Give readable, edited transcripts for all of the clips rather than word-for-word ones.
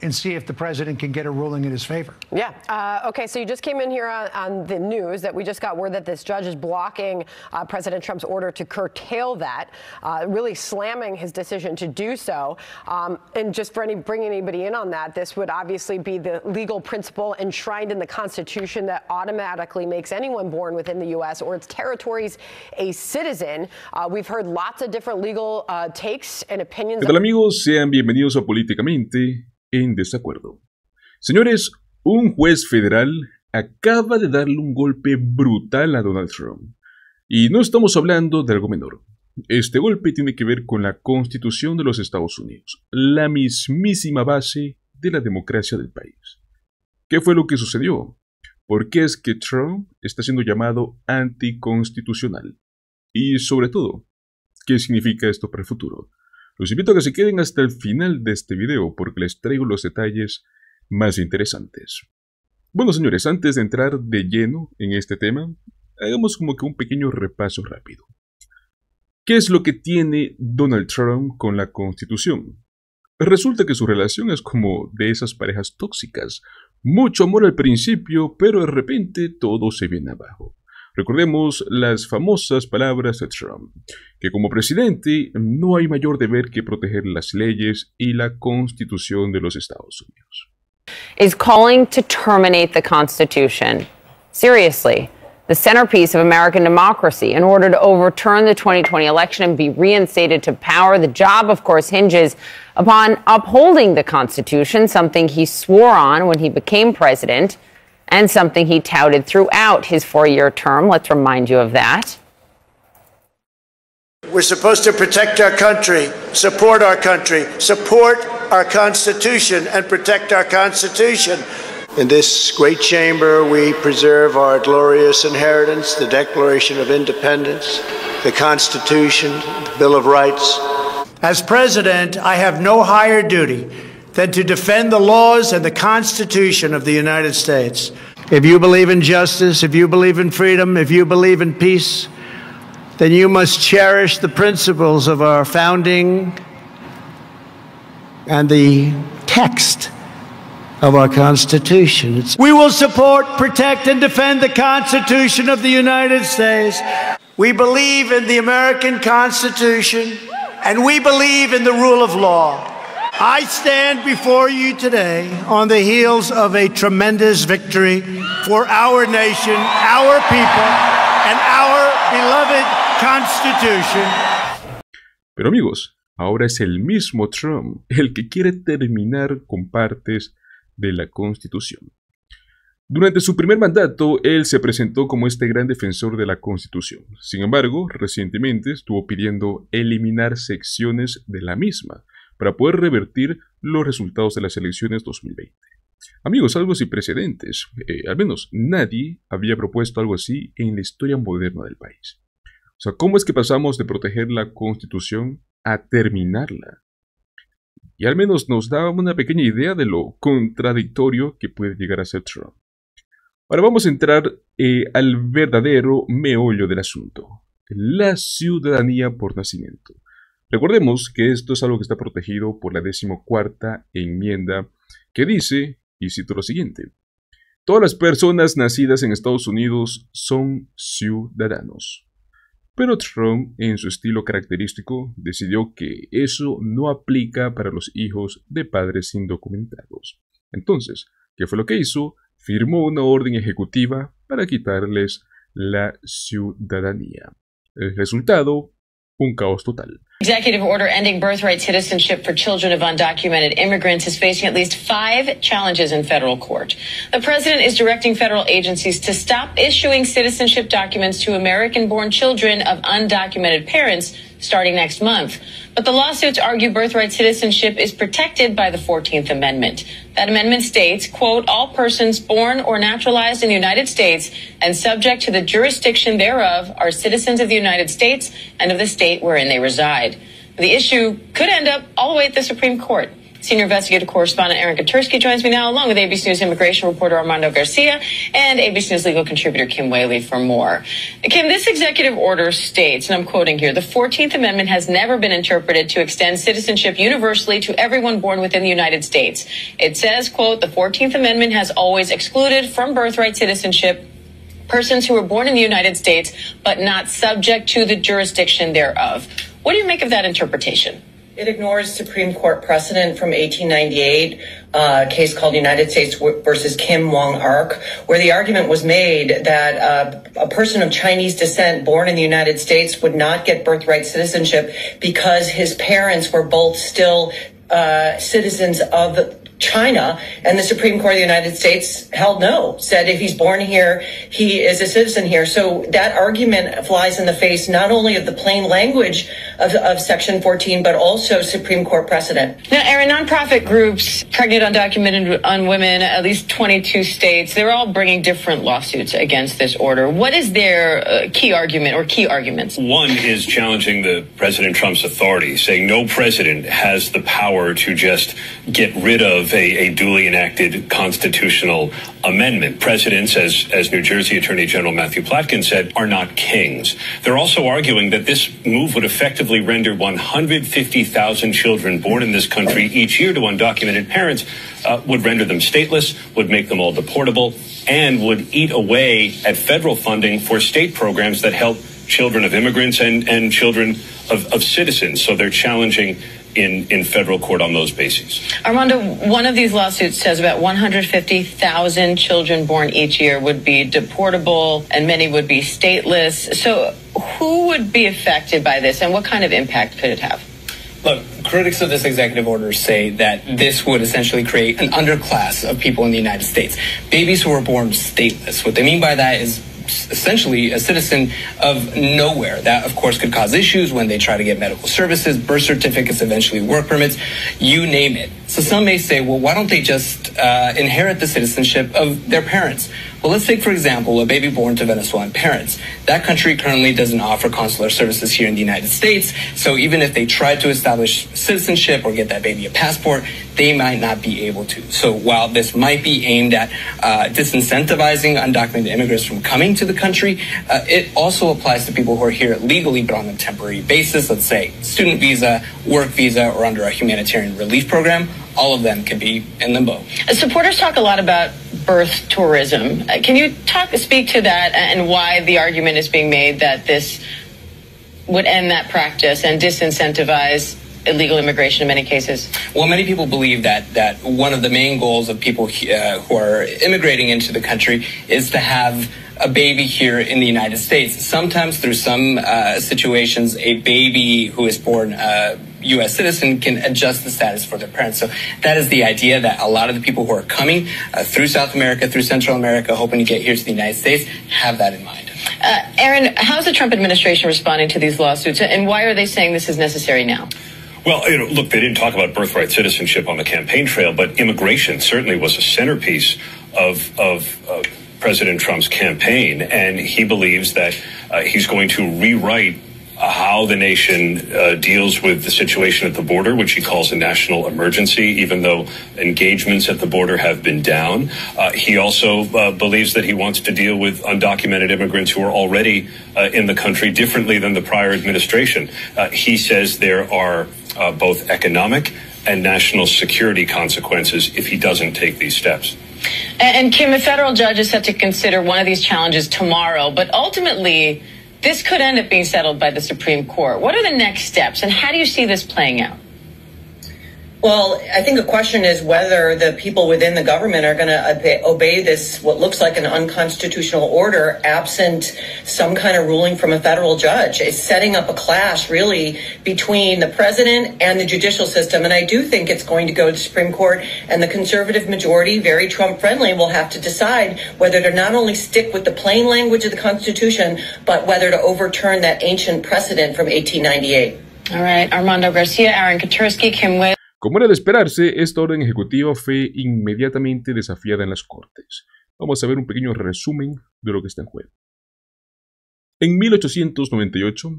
and see if the president can get a ruling in his favor. Yeah. Okay, so you just came in here on the news that we just got word that this judge is blocking President Trump's order to curtail that, really slamming his decision to do so. And just for bringing anybody in on that, this would obviously be the legal principle enshrined in the Constitution that automatically makes anyone born within the U.S. or its territories a citizen. We've heard lots of different legal takes and opinions. ¿Qué tal, amigos? Sean bienvenidos a Políticamente en Desacuerdo. Señores, un juez federal acaba de darle un golpe brutal a Donald Trump. Y no estamos hablando de algo menor. Este golpe tiene que ver con la Constitución de los Estados Unidos, la mismísima base de la democracia del país. ¿Qué fue lo que sucedió? ¿Por qué es que Trump está siendo llamado anticonstitucional? Y sobre todo, ¿qué significa esto para el futuro? Los invito a que se queden hasta el final de este video porque les traigo los detalles más interesantes. Bueno, señores, antes de entrar de lleno en este tema, hagamos como que un pequeño repaso rápido. ¿Qué es lo que tiene Donald Trump con la Constitución? Resulta que su relación es como de esas parejas tóxicas. Mucho amor al principio, pero de repente todo se viene abajo. Recordemos las famosas palabras de Trump, que como presidente no hay mayor deber que proteger las leyes y la Constitución de los Estados Unidos. Is calling to terminate the Constitution. Seriously, the centerpiece of American democracy. In order to overturn the 2020 election and be reinstated to power, the job, of course, hinges upon upholding the Constitution, something he swore on when he became president, and something he touted throughout his 4-year term. Let's remind you of that. We're supposed to protect our country, support our Constitution, and protect our Constitution. In this great chamber, we preserve our glorious inheritance, the Declaration of Independence, the Constitution, the Bill of Rights. As president, I have no higher duty than to defend the laws and the Constitution of the United States. If you believe in justice, if you believe in freedom, if you believe in peace, then you must cherish the principles of our founding and the text of our Constitution. We will support, protect, and defend the Constitution of the United States. We believe in the American Constitution, and we believe in the rule of law. I stand before you today on the heels of a tremendous victory for our nation, our people, and our beloved Constitution. Pero amigos, ahora es el mismo Trump el que quiere terminar con partes de la Constitución. Durante su primer mandato, él se presentó como este gran defensor de la Constitución. Sin embargo, recientemente estuvo pidiendo eliminar secciones de la misma para poder revertir los resultados de las elecciones 2020. Amigos, algo sin precedentes. Al menos nadie había propuesto algo así en la historia moderna del país. O sea, ¿cómo es que pasamos de proteger la Constitución a terminarla? Y al menos nos da una pequeña idea de lo contradictorio que puede llegar a ser Trump. Ahora vamos a entrar al verdadero meollo del asunto. La ciudadanía por nacimiento. Recordemos que esto es algo que está protegido por la 14ª enmienda, que dice, y cito lo siguiente: todas las personas nacidas en Estados Unidos son ciudadanos. Pero Trump, en su estilo característico, decidió que eso no aplica para los hijos de padres indocumentados. Entonces, ¿qué fue lo que hizo? Firmó una orden ejecutiva para quitarles la ciudadanía. El resultado, un caos total. Executive order ending birthright citizenship for children of undocumented immigrants is facing at least 5 challenges in federal court. The president is directing federal agencies to stop issuing citizenship documents to American-born children of undocumented parents starting next month. But the lawsuits argue birthright citizenship is protected by the 14th Amendment. That amendment states, quote, all persons born or naturalized in the United States and subject to the jurisdiction thereof are citizens of the United States and of the state wherein they reside. The issue could end up all the way at the Supreme Court. Senior investigative correspondent Aaron Katersky joins me now, along with ABC News immigration reporter Armando Garcia and ABC News legal contributor Kim Whaley for more. Kim, this executive order states, and I'm quoting here, the 14th Amendment has never been interpreted to extend citizenship universally to everyone born within the United States. It says, quote, the 14th Amendment has always excluded from birthright citizenship persons who were born in the United States but not subject to the jurisdiction thereof. What do you make of that interpretation? It ignores Supreme Court precedent from 1898, a case called United States versus Kim Wong-ark, where the argument was made that a person of Chinese descent born in the United States would not get birthright citizenship because his parents were both still citizens of China, and the Supreme Court of the United States held no, said if he's born here, he is a citizen here. So that argument flies in the face not only of the plain language of Section 14, but also Supreme Court precedent. Now, Aaron, nonprofit groups, pregnant undocumented women, at least 22 states, they're all bringing different lawsuits against this order. What is their key argument or key arguments? One is challenging the President Trump's authority, saying no president has the power to just get rid of a duly enacted constitutional amendment. Presidents, as New Jersey Attorney General Matthew Platkin said, are not kings. They're also arguing that this move would effectively render 150,000 children born in this country each year to undocumented parents, would render them stateless, would make them all deportable, and would eat away at federal funding for state programs that help children of immigrants and children of citizens. So they're challenging in federal court on those bases. Armando, one of these lawsuits says about 150,000 children born each year would be deportable and many would be stateless. So who would be affected by this and what kind of impact could it have? Look, critics of this executive order say that this would essentially create an underclass of people in the United States. Babies who are born stateless. What they mean by that is essentially a citizen of nowhere. That, of course, could cause issues when they try to get medical services, birth certificates, eventually work permits, you name it. So some may say, well, why don't they just inherit the citizenship of their parents? Well, let's take, for example, a baby born to Venezuelan parents. That country currently doesn't offer consular services here in the United States. So even if they try to establish citizenship or get that baby a passport, they might not be able to. So while this might be aimed at disincentivizing undocumented immigrants from coming to the country, it also applies to people who are here legally but on a temporary basis, let's say student visa, work visa, or under a humanitarian relief program. All of them can be in limbo. Supporters talk a lot about birth tourism. Can you speak to that and why the argument is being made that this would end that practice and disincentivize illegal immigration in many cases? Well, many people believe that one of the main goals of people who are immigrating into the country is to have a baby here in the United States. Sometimes through some situations, a baby who is born U.S. citizen can adjust the status for their parents. So that is the idea, that a lot of the people who are coming through South America, through Central America, hoping to get here to the United States, have that in mind. Aaron, how is the Trump administration responding to these lawsuits, and why are they saying this is necessary now? Well, look, they didn't talk about birthright citizenship on the campaign trail, but immigration certainly was a centerpiece of President Trump's campaign, and he believes that he's going to rewrite how the nation deals with the situation at the border, which he calls a national emergency, even though engagements at the border have been down. He also believes that he wants to deal with undocumented immigrants who are already in the country differently than the prior administration. He says there are both economic and national security consequences if he doesn't take these steps. And Kim, a federal judge is set to consider one of these challenges tomorrow, but ultimately this could end up being settled by the Supreme Court. What are the next steps, and how do you see this playing out? Well, I think the question is whether the people within the government are going to obey this, what looks like an unconstitutional order, absent some kind of ruling from a federal judge. It's setting up a clash, really, between the president and the judicial system. And I do think it's going to go to the Supreme Court, and the conservative majority, very Trump-friendly, will have to decide whether to not only stick with the plain language of the Constitution, but whether to overturn that ancient precedent from 1898. All right, Armando Garcia, Aaron Katersky, Kim Whaley. Como era de esperarse, esta orden ejecutiva fue inmediatamente desafiada en las Cortes. Vamos a ver un pequeño resumen de lo que está en juego. En 1898,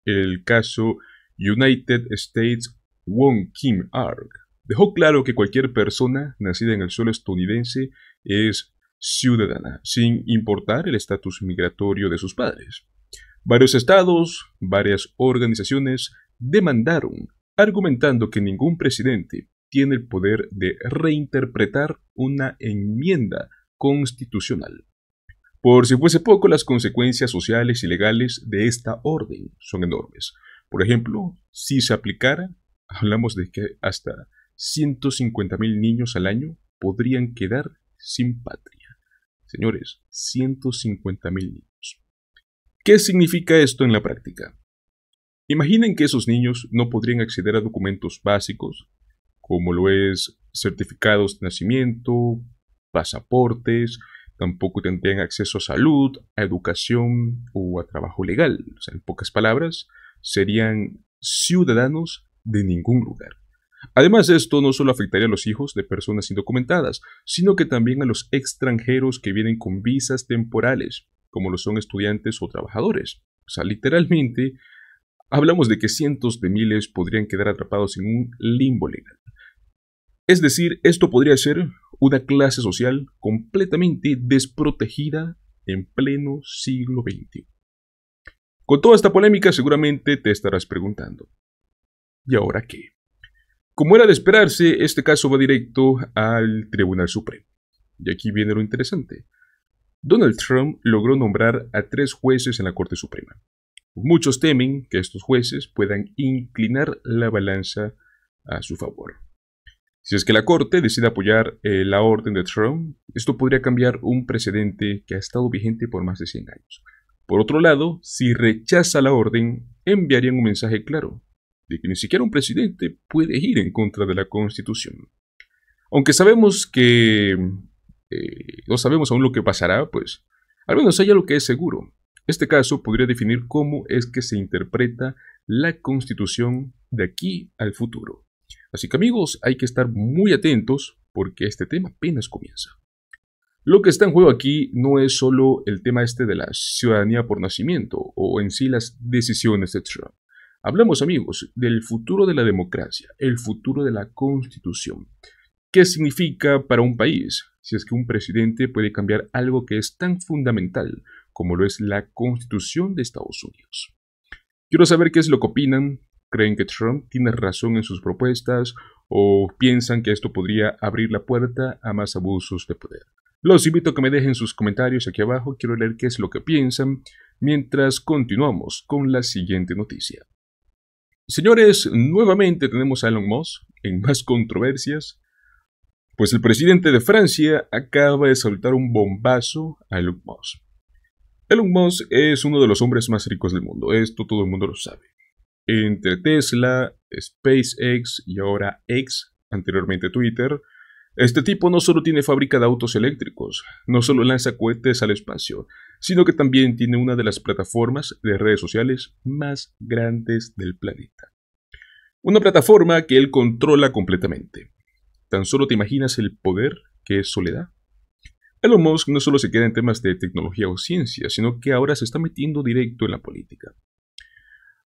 el caso United States Wong Kim Ark dejó claro que cualquier persona nacida en el suelo estadounidense es ciudadana, sin importar el estatus migratorio de sus padres. Varios estados, varias organizaciones demandaron, argumentando que ningún presidente tiene el poder de reinterpretar una enmienda constitucional. Por si fuese poco, las consecuencias sociales y legales de esta orden son enormes. Por ejemplo, si se aplicara, hablamos de que hasta 150,000 niños al año podrían quedar sin patria. Señores, 150,000 niños. ¿Qué significa esto en la práctica? Imaginen que esos niños no podrían acceder a documentos básicos, como lo es certificados de nacimiento, pasaportes, tampoco tendrían acceso a salud, a educación o a trabajo legal. O sea, en pocas palabras, serían ciudadanos de ningún lugar. Además, esto no solo afectaría a los hijos de personas indocumentadas, sino que también a los extranjeros que vienen con visas temporales, como lo son estudiantes o trabajadores. O sea, literalmente, hablamos de que cientos de miles podrían quedar atrapados en un limbo legal. Es decir, esto podría ser una clase social completamente desprotegida en pleno siglo XXI. Con toda esta polémica seguramente te estarás preguntando, ¿y ahora qué? Como era de esperarse, este caso va directo al Tribunal Supremo. Y aquí viene lo interesante. Donald Trump logró nombrar a 3 jueces en la Corte Suprema. Muchos temen que estos jueces puedan inclinar la balanza a su favor. Si es que la Corte decide apoyar la orden de Trump, esto podría cambiar un precedente que ha estado vigente por más de 100 años. Por otro lado, si rechaza la orden, enviarían un mensaje claro de que ni siquiera un presidente puede ir en contra de la Constitución. Aunque sabemos que no sabemos aún lo que pasará, pues al menos hay algo que es seguro. Este caso podría definir cómo es que se interpreta la Constitución de aquí al futuro. Así que amigos, hay que estar muy atentos porque este tema apenas comienza. Lo que está en juego aquí no es solo el tema de la ciudadanía por nacimiento o en sí las decisiones de Trump. Hablamos, amigos, del futuro de la democracia, el futuro de la Constitución. ¿Qué significa para un país si es que un presidente puede cambiar algo que es tan fundamental como lo es la Constitución de Estados Unidos? Quiero saber qué es lo que opinan. ¿Creen que Trump tiene razón en sus propuestas o piensan que esto podría abrir la puerta a más abusos de poder? Los invito a que me dejen sus comentarios aquí abajo. Quiero leer qué es lo que piensan mientras continuamos con la siguiente noticia. Señores, nuevamente tenemos a Elon Musk en más controversias, pues el presidente de Francia acaba de soltar un bombazo a Elon Musk. Elon Musk es uno de los hombres más ricos del mundo, esto todo el mundo lo sabe. Entre Tesla, SpaceX y ahora X, anteriormente Twitter, este tipo no solo tiene fábrica de autos eléctricos, no solo lanza cohetes al espacio, sino que también tiene una de las plataformas de redes sociales más grandes del planeta. Una plataforma que él controla completamente. ¿Tan solo te imaginas el poder que eso le da? Elon Musk no solo se queda en temas de tecnología o ciencia, sino que ahora se está metiendo directo en la política.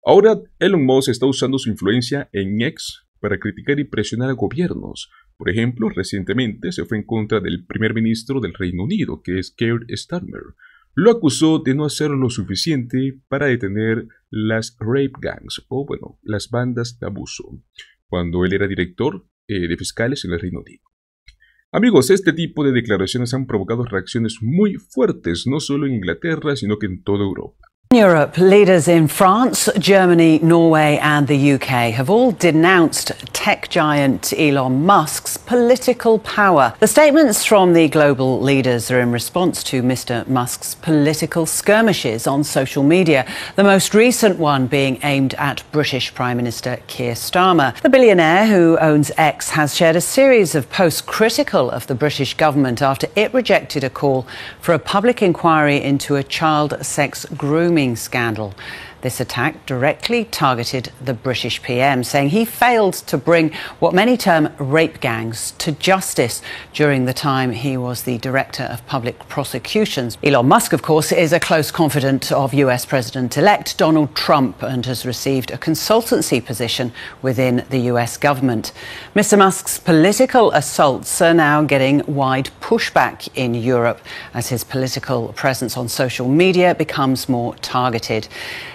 Ahora Elon Musk está usando su influencia en X para criticar y presionar a gobiernos. Por ejemplo, recientemente se fue en contra del primer ministro del Reino Unido, que es Keir Starmer. Lo acusó de no hacer lo suficiente para detener las rape gangs, o bueno, las bandas de abuso, cuando él era director de fiscales en el Reino Unido. Amigos, este tipo de declaraciones han provocado reacciones muy fuertes, no solo en Inglaterra, sino que en toda Europa. In Europe, leaders in France, Germany, Norway and the UK have all denounced tech giant Elon Musk's political power. The statements from the global leaders are in response to Mr. Musk's political skirmishes on social media, the most recent one being aimed at British Prime Minister Keir Starmer. The billionaire who owns X has shared a series of posts critical of the British government after it rejected a call for a public inquiry into a child sex grooming scandal. This attack directly targeted the British PM, saying he failed to bring what many term rape gangs to justice during the time he was the Director of Public Prosecutions. Elon Musk, of course, is a close confidant of US President-elect Donald Trump and has received a consultancy position within the US government. Mr. Musk's political assaults are now getting wide pushback in Europe as his political presence on social media becomes more targeted.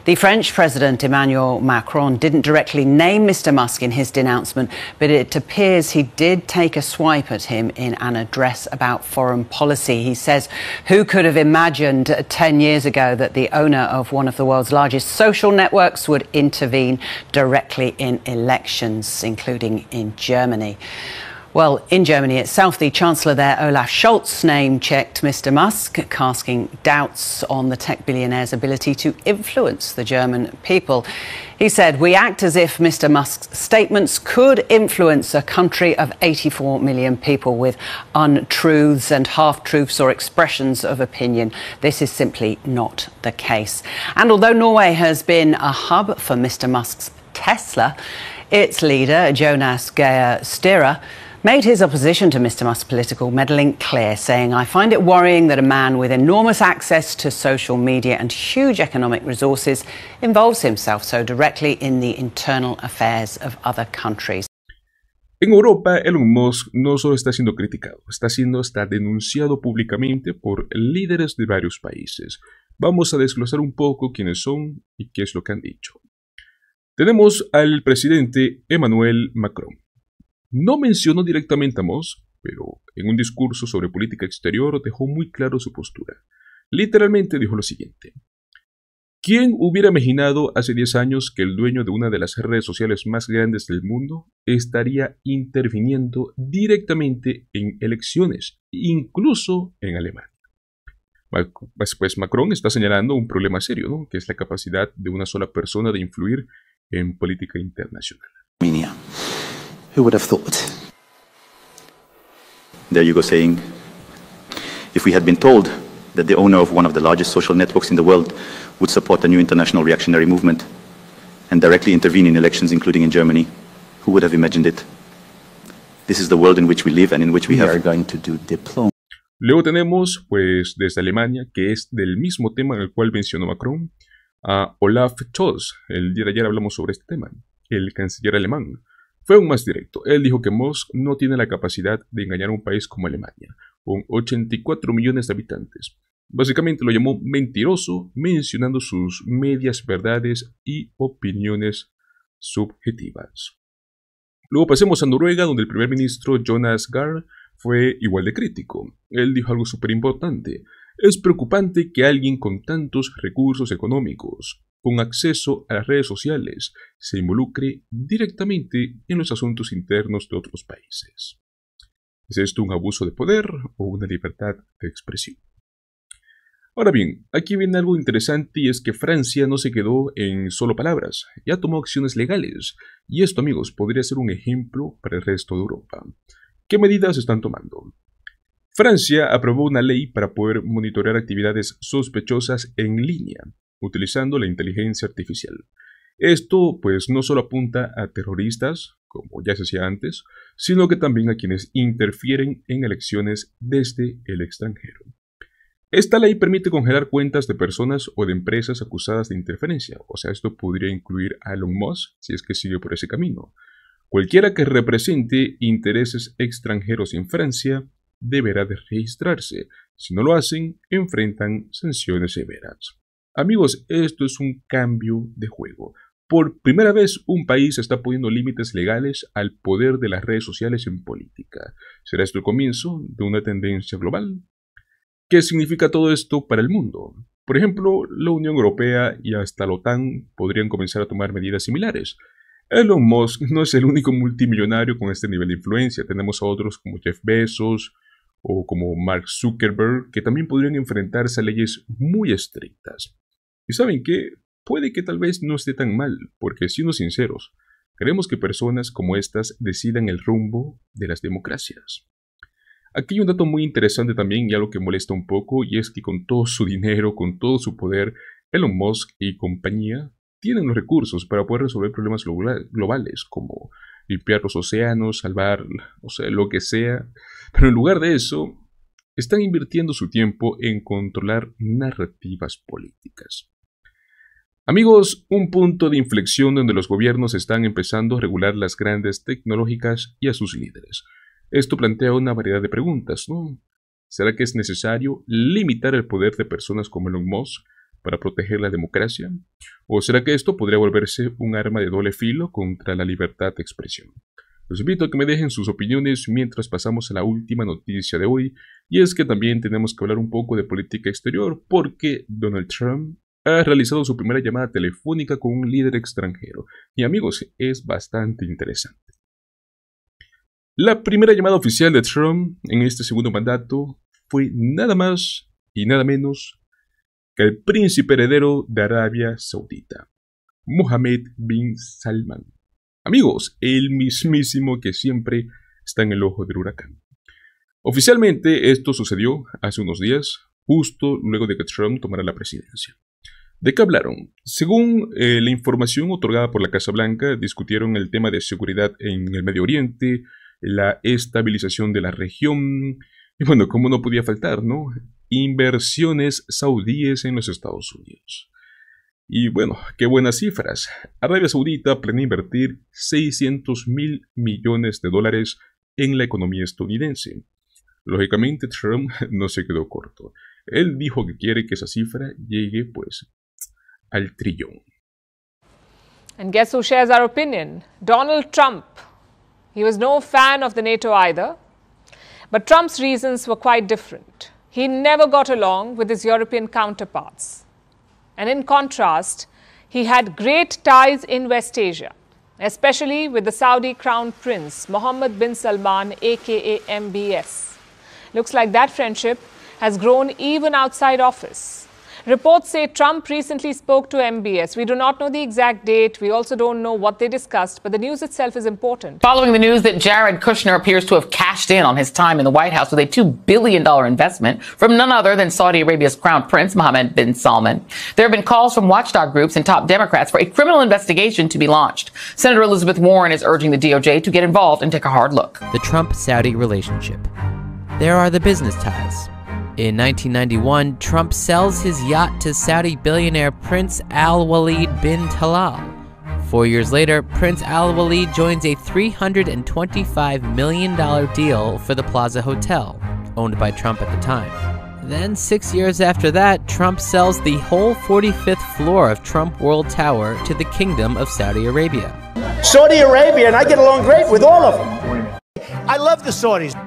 The French President Emmanuel Macron didn't directly name Mr. Musk in his denouncement, but it appears he did take a swipe at him in an address about foreign policy. He says, who could have imagined 10 years ago that the owner of one of the world's largest social networks would intervene directly in elections, including in Germany? Well, in Germany itself, the Chancellor there, Olaf Scholz, name-checked Mr. Musk, casting doubts on the tech billionaire's ability to influence the German people. He said, "We act as if Mr. Musk's statements could influence a country of 84 million people with untruths and half-truths or expressions of opinion. This is simply not the case." And although Norway has been a hub for Mr. Musk's Tesla, its leader, Jonas Gahr Støre, made his opposition to Mr. Musk's political meddling clear, saying, "I find it worrying that a man with enormous access to social media and huge economic resources involves himself so directly in the internal affairs of other countries." En Europa, Elon Musk no solo está siendo criticado, está siendo hasta denunciado públicamente por líderes de varios países. Vamos a desglosar un poco quiénes son y qué es lo que han dicho. Tenemos al presidente Emmanuel Macron. No mencionó directamente a Musk, pero en un discurso sobre política exterior dejó muy claro su postura. Literalmente dijo lo siguiente: ¿quién hubiera imaginado hace 10 años que el dueño de una de las redes sociales más grandes del mundo estaría interviniendo directamente en elecciones, incluso en Alemania? Pues Macron está señalando un problema serio, ¿no? Que es la capacidad de una sola persona de influir en política internacional. Who would have thought? There you go saying, if we had been told that the owner of one of the largest social networks in the world would support a new international reactionary movement and directly intervene in elections, including in Germany, who would have imagined it? This is the world in which we live and in which we are going to do diplomacy. Luego tenemos, pues, desde Alemania, que es del mismo tema en el cual mencionó Macron, a Olaf Scholz. El día de ayer hablamos sobre este tema, el canciller alemán. Fue aún más directo. Él dijo que Musk no tiene la capacidad de engañar a un país como Alemania, con 84 millones de habitantes. Básicamente lo llamó mentiroso, mencionando sus medias verdades y opiniones subjetivas. Luego pasemos a Noruega, donde el primer ministro Jonas Gahr fue igual de crítico. Él dijo algo súper importante. Es preocupante que alguien con tantos recursos económicos, con acceso a las redes sociales, se involucre directamente en los asuntos internos de otros países. ¿Es esto un abuso de poder o una libertad de expresión? Ahora bien, aquí viene algo interesante y es que Francia no se quedó en solo palabras, ya tomó acciones legales. Y esto, amigos, podría ser un ejemplo para el resto de Europa. ¿Qué medidas están tomando? Francia aprobó una ley para poder monitorear actividades sospechosas en línea, utilizando la inteligencia artificial. Esto, pues, no solo apunta a terroristas, como ya se hacía antes, sino que también a quienes interfieren en elecciones desde el extranjero. Esta ley permite congelar cuentas de personas o de empresas acusadas de interferencia, o sea, esto podría incluir a Elon Musk si es que sigue por ese camino. Cualquiera que represente intereses extranjeros en Francia deberá de registrarse. Si no lo hacen, enfrentan sanciones severas. Amigos, esto es un cambio de juego. Por primera vez, un país está poniendo límites legales al poder de las redes sociales en política. ¿Será esto el comienzo de una tendencia global? ¿Qué significa todo esto para el mundo? Por ejemplo, la Unión Europea y hasta la OTAN podrían comenzar a tomar medidas similares. Elon Musk no es el único multimillonario con este nivel de influencia. Tenemos a otros como Jeff Bezos o como Mark Zuckerberg que también podrían enfrentarse a leyes muy estrictas. ¿Y saben qué? Puede que tal vez no esté tan mal, porque siendo sinceros, queremos que personas como estas decidan el rumbo de las democracias. Aquí hay un dato muy interesante también y algo que molesta un poco, y es que con todo su dinero, con todo su poder, Elon Musk y compañía tienen los recursos para poder resolver problemas globales como limpiar los océanos, salvar, o sea, lo que sea, pero en lugar de eso, están invirtiendo su tiempo en controlar narrativas políticas. Amigos, un punto de inflexión donde los gobiernos están empezando a regular las grandes tecnológicas y a sus líderes. Esto plantea una variedad de preguntas, ¿no? ¿Será que es necesario limitar el poder de personas como Elon Musk para proteger la democracia? ¿O será que esto podría volverse un arma de doble filo contra la libertad de expresión? Los invito a que me dejen sus opiniones mientras pasamos a la última noticia de hoy, y es que también tenemos que hablar un poco de política exterior porque Donald Trump ha realizado su primera llamada telefónica con un líder extranjero. Y amigos, es bastante interesante. La primera llamada oficial de Trump en este segundo mandato fue nada más y nada menos que el príncipe heredero de Arabia Saudita, Mohammed bin Salman. Amigos, el mismísimo que siempre está en el ojo del huracán. Oficialmente esto sucedió hace unos días, justo luego de que Trump tomara la presidencia. ¿De qué hablaron? Según la información otorgada por la Casa Blanca, discutieron el tema de seguridad en el Medio Oriente, la estabilización de la región, y bueno, como no podía faltar, ¿no? Inversiones saudíes en los Estados Unidos. Y bueno, qué buenas cifras. Arabia Saudita planea invertir $600.000 millones en la economía estadounidense. Lógicamente, Trump no se quedó corto. Él dijo que quiere que esa cifra llegue, pues, al trillón. And guess who shares our opinion? Donald Trump. He was no fan of the NATO either, but Trump's reasons were quite different. He never got along with his European counterparts. And in contrast, he had great ties in West Asia, especially with the Saudi Crown Prince, Mohammed bin Salman, aka MBS. Looks like that friendship has grown even outside office. Reports say Trump recently spoke to MBS. We do not know the exact date. We also don't know what they discussed, but the news itself is important. Following the news that Jared Kushner appears to have cashed in on his time in the White House with a $2 billion investment from none other than Saudi Arabia's Crown Prince, Mohammed bin Salman, there have been calls from watchdog groups and top Democrats for a criminal investigation to be launched. Senator Elizabeth Warren is urging the DOJ to get involved and take a hard look. The Trump-Saudi relationship. There are the business ties. In 1991, Trump sells his yacht to Saudi billionaire Prince Al Walid bin Talal. 4 years later, Prince Al Walid joins a $325 million deal for the Plaza Hotel, owned by Trump at the time. Then 6 years after that, Trump sells the whole 45th floor of Trump World Tower to the Kingdom of Saudi Arabia. Saudi Arabia, and I get along great with all of them. I love the Saudis.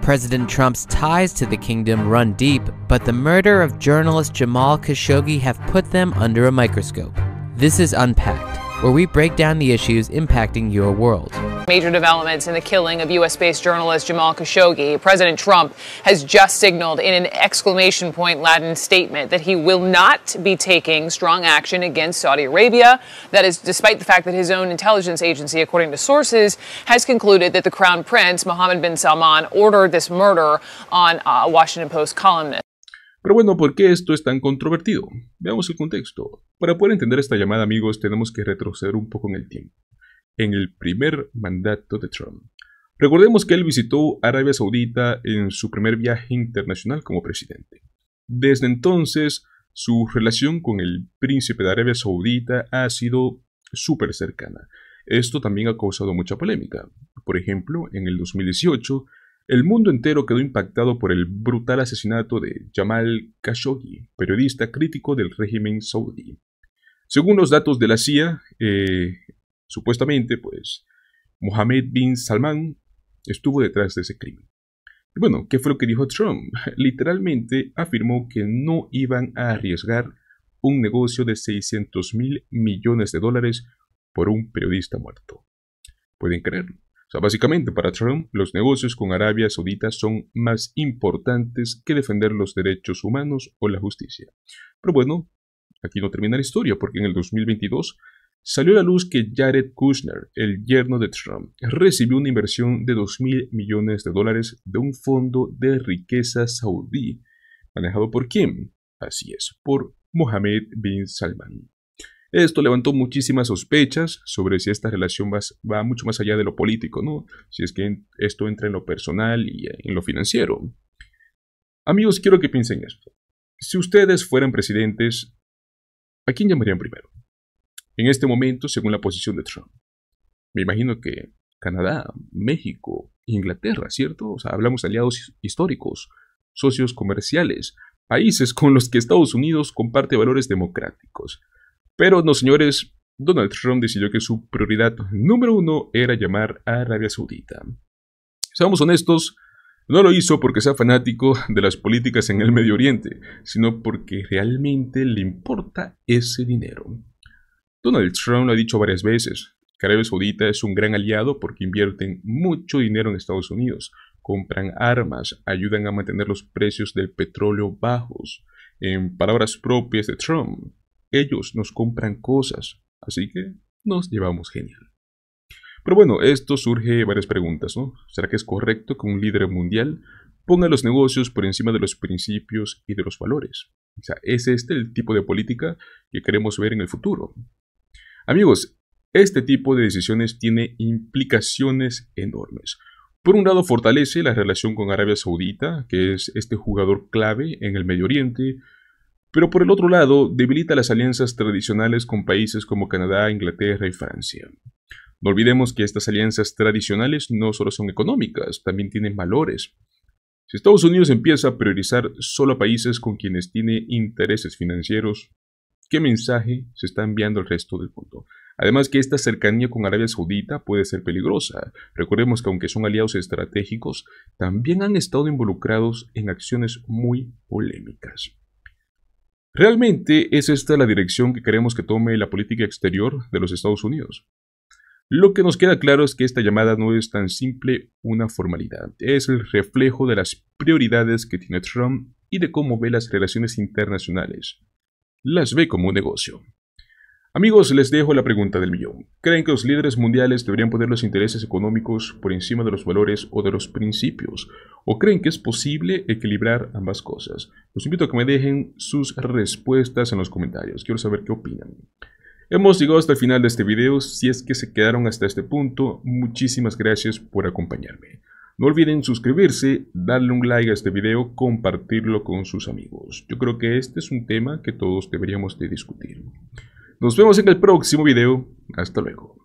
President Trump's ties to the kingdom run deep, but the murder of journalist Jamal Khashoggi have put them under a microscope. This is Unpacked, where we break down the issues impacting your world. Major developments in the killing of U.S.-based journalist Jamal Khashoggi. President Trump has just signaled in an exclamation point Latin statement that he will not be taking strong action against Saudi Arabia. That is despite the fact that his own intelligence agency, according to sources, has concluded that the Crown Prince, Mohammed bin Salman, ordered this murder on a Washington Post columnist. Pero bueno, ¿por qué esto es tan controvertido? Veamos el contexto. Para poder entender esta llamada, amigos, tenemos que retroceder un poco en el tiempo. En el primer mandato de Trump. Recordemos que él visitó Arabia Saudita en su primer viaje internacional como presidente. Desde entonces, su relación con el príncipe de Arabia Saudita ha sido súper cercana. Esto también ha causado mucha polémica. Por ejemplo, en el 2018, el mundo entero quedó impactado por el brutal asesinato de Jamal Khashoggi, periodista crítico del régimen saudí. Según los datos de la CIA, supuestamente, pues, Mohammed bin Salman estuvo detrás de ese crimen. Y bueno, ¿qué fue lo que dijo Trump? Literalmente afirmó que no iban a arriesgar un negocio de $600.000 millones por un periodista muerto. ¿Pueden creerlo? O sea, básicamente para Trump, los negocios con Arabia Saudita son más importantes que defender los derechos humanos o la justicia. Pero bueno, aquí no termina la historia, porque en el 2022 salió a la luz que Jared Kushner, el yerno de Trump, recibió una inversión de $2.000 millones de un fondo de riqueza saudí. ¿Manejado por quién? Así es, por Mohammed bin Salman. Esto levantó muchísimas sospechas sobre si esta relación va mucho más allá de lo político, ¿no? Si es que esto entra en lo personal y en lo financiero. Amigos, quiero que piensen esto. Si ustedes fueran presidentes, ¿a quién llamarían primero? En este momento, según la posición de Trump. Me imagino que Canadá, México, Inglaterra, ¿cierto? O sea, hablamos de aliados históricos, socios comerciales, países con los que Estados Unidos comparte valores democráticos. Pero no, señores, Donald Trump decidió que su prioridad número 1 era llamar a Arabia Saudita. Seamos honestos, no lo hizo porque sea fanático de las políticas en el Medio Oriente, sino porque realmente le importa ese dinero. Donald Trump lo ha dicho varias veces, que Arabia Saudita es un gran aliado porque invierten mucho dinero en Estados Unidos, compran armas, ayudan a mantener los precios del petróleo bajos. En palabras propias de Trump, ellos nos compran cosas, así que nos llevamos genial. Pero bueno, esto surge varias preguntas, ¿no? ¿Será que es correcto que un líder mundial ponga los negocios por encima de los principios y de los valores? O sea, ¿es este el tipo de política que queremos ver en el futuro? Amigos, este tipo de decisiones tiene implicaciones enormes. Por un lado, fortalece la relación con Arabia Saudita, que es este jugador clave en el Medio Oriente, pero por el otro lado, debilita las alianzas tradicionales con países como Canadá, Inglaterra y Francia. No olvidemos que estas alianzas tradicionales no solo son económicas, también tienen valores. Si Estados Unidos empieza a priorizar solo a países con quienes tiene intereses financieros, ¿qué mensaje se está enviando al resto del mundo? Además que esta cercanía con Arabia Saudita puede ser peligrosa. Recordemos que aunque son aliados estratégicos, también han estado involucrados en acciones muy polémicas. ¿Realmente es esta la dirección que queremos que tome la política exterior de los Estados Unidos? Lo que nos queda claro es que esta llamada no es tan simple una formalidad, es el reflejo de las prioridades que tiene Trump y de cómo ve las relaciones internacionales. Las ve como un negocio. Amigos, les dejo la pregunta del millón. ¿Creen que los líderes mundiales deberían poner los intereses económicos por encima de los valores o de los principios? ¿O creen que es posible equilibrar ambas cosas? Los invito a que me dejen sus respuestas en los comentarios. Quiero saber qué opinan. Hemos llegado hasta el final de este video. Si es que se quedaron hasta este punto, muchísimas gracias por acompañarme. No olviden suscribirse, darle un like a este video, compartirlo con sus amigos. Yo creo que este es un tema que todos deberíamos de discutir. Nos vemos en el próximo video. Hasta luego.